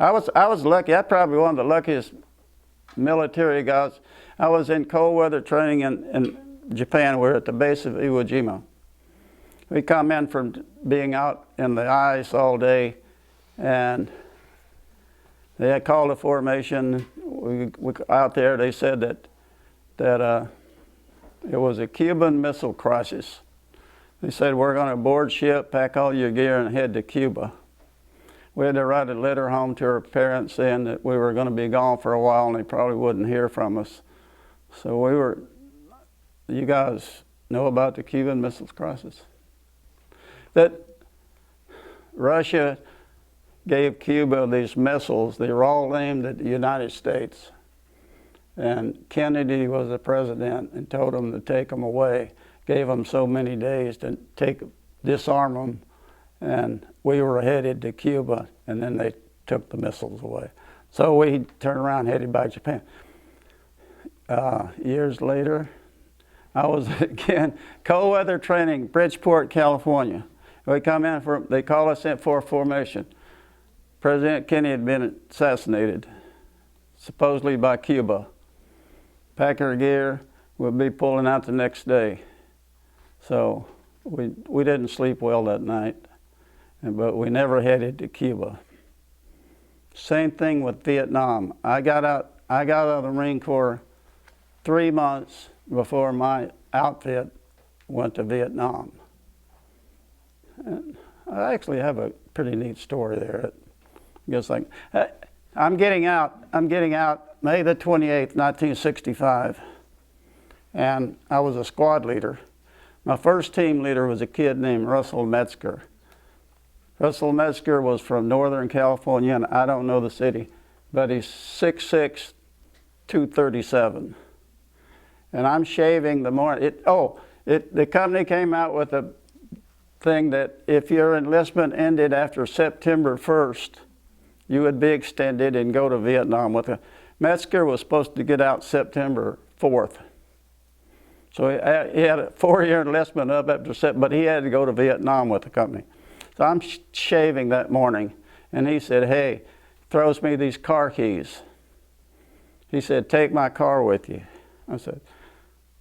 I was lucky. I probably one of the luckiest military guys. I was in cold weather training in Japan. We were at the base of Iwo Jima. We come in from being out in the ice all day, and they had called a formation. We out there. They said that it was a Cuban Missile Crisis. They said, we're going to board ship, pack all your gear, and head to Cuba. We had to write a letter home to our parents saying that we were going to be gone for a while and they probably wouldn't hear from us. So you guys know about the Cuban Missile Crisis? That Russia gave Cuba these missiles. They were all aimed at the United States. And Kennedy was the president and told them to take them away. Gave them so many days to disarm them. And we were headed to Cuba, and then they took the missiles away. So we turned around, headed back to Japan. Years later, I was again cold weather training, Bridgeport, California. We come in they call us in for a formation. President Kennedy had been assassinated, supposedly by Cuba. Pack our gear, we'll be pulling out the next day. So we didn't sleep well that night, but we never headed to Cuba. Same thing with Vietnam. I got out of the Marine Corps 3 months before my outfit went to Vietnam. And I actually have a pretty neat story there. I guess I'm getting out May the 28th, 1965, and I was a squad leader. My first team leader was a kid named Russell Metzger. Russell Metzger was from Northern California, and I don't know the city, but he's 6'6", 237. And I'm shaving the morning. The company came out with a thing that if your enlistment ended after September 1st, you would be extended and go to Vietnam with a. Metzger was supposed to get out September 4th. So he had a 4-year enlistment up after September, but he had to go to Vietnam with the company. So I'm shaving that morning, and he said, hey, throws me these car keys. He said, take my car with you. I said,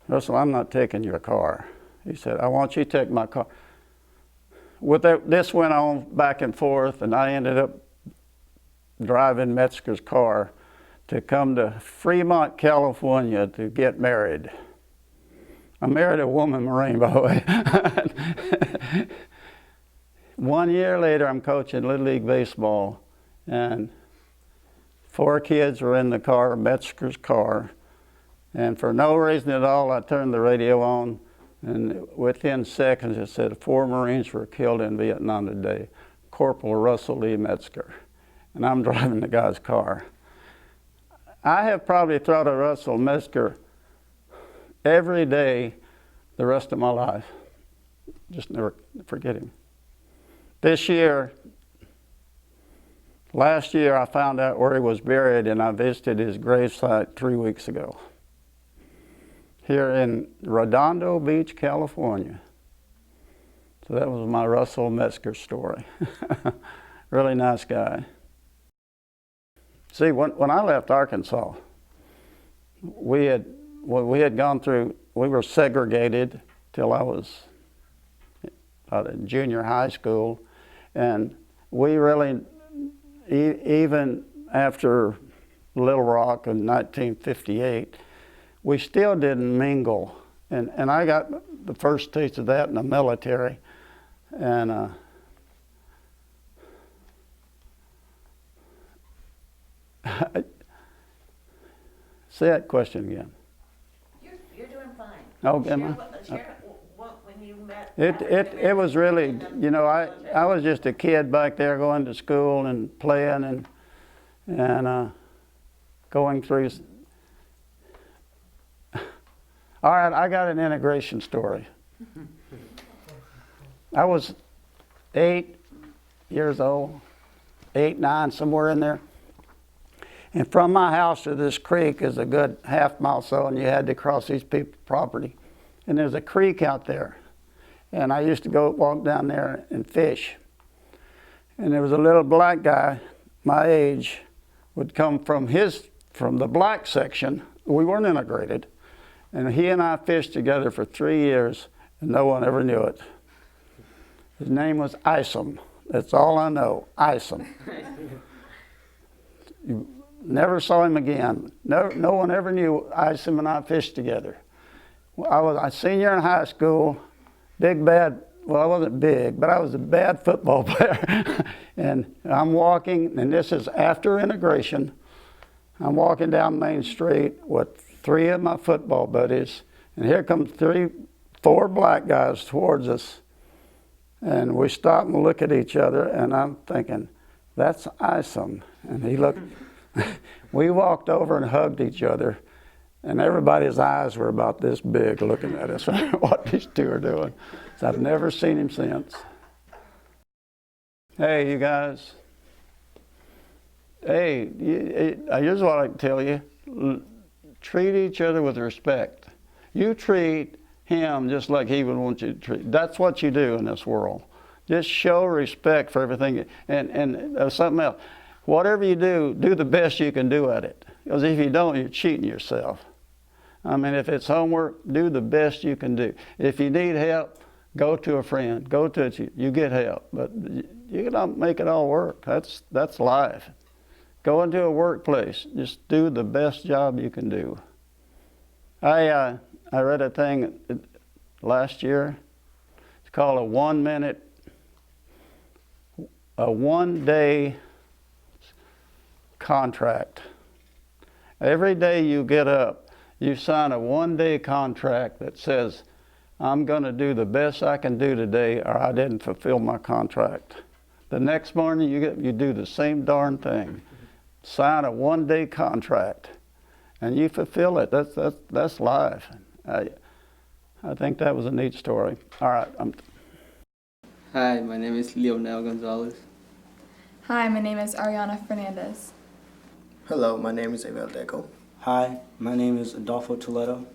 Russell, I'm not taking your car. He said, I want you to take my car. This went on back and forth, and I ended up driving Metzger's car to come to Fremont, California to get married. I married a woman Marine, by the way. 1 year later, I'm coaching Little League Baseball, and 4 kids were in the car, Metzger's car, and for no reason at all, I turned the radio on, and within seconds it said 4 Marines were killed in Vietnam today. Corporal Russell Lee Metzger, and I'm driving the guy's car. I have probably thought of Russell Metzger every day the rest of my life. Just never forget him. Last year, I found out where he was buried, and I visited his gravesite 3 weeks ago. Here in Redondo Beach, California. So that was my Russell Metzger story. Really nice guy. See, when I left Arkansas, we had gone through, we were segregated till I was in junior high school, and we really, even after Little Rock in 1958, we still didn't mingle. And I got the first taste of that in the military. And say that question again. You're doing fine. Oh, am I? Share when you met. It was really, you know, I was just a kid back there going to school and playing and going through. All right, I got an integration story. I was 8 years old, 8, 9, somewhere in there. And from my house to this creek is a good half-mile so, and you had to cross these people's property. And there's a creek out there. And I used to go walk down there and fish. And there was a little black guy my age would come from the black section. We weren't integrated. And he and I fished together for 3 years, and no one ever knew it. His name was Isom. That's all I know, Isom. You never saw him again. No one ever knew Isom and I fished together. I was a senior in high school, big bad, well, I wasn't big, but I was a bad football player. And I'm walking, and this is after integration. I'm walking down Main Street with 3 of my football buddies, and here comes 4 black guys towards us. And we stop and look at each other, and I'm thinking, that's Isom. And he looked, we walked over and hugged each other, and everybody's eyes were about this big looking at us, what these 2 are doing. So I've never seen him since. Hey, you guys. Hey, here's what I can tell you. Treat each other with respect. You treat him just like he would want you to treat. That's what you do in this world. Just show respect for everything. And something else. Whatever you do, do the best you can do at it. Because if you don't, you're cheating yourself. I mean, if it's homework, do the best you can do. If you need help, go to a friend. Go to it. You get help. But you don't make it all work. That's life. Go into a workplace. Just do the best job you can do. I read a thing last year. It's called a 1-day contract. Every day you get up, you sign a 1-day contract that says, I'm going to do the best I can do today, or I didn't fulfill my contract. The next morning you do the same darn thing. Sign a 1-day contract, and you fulfill it. That's life. I think that was a neat story. All right. Hi, my name is Leonel Gonzalez. Hi, my name is Ariana Fernandez. Hello, my name is Abel Deco. Hi, my name is Adolfo Toledo.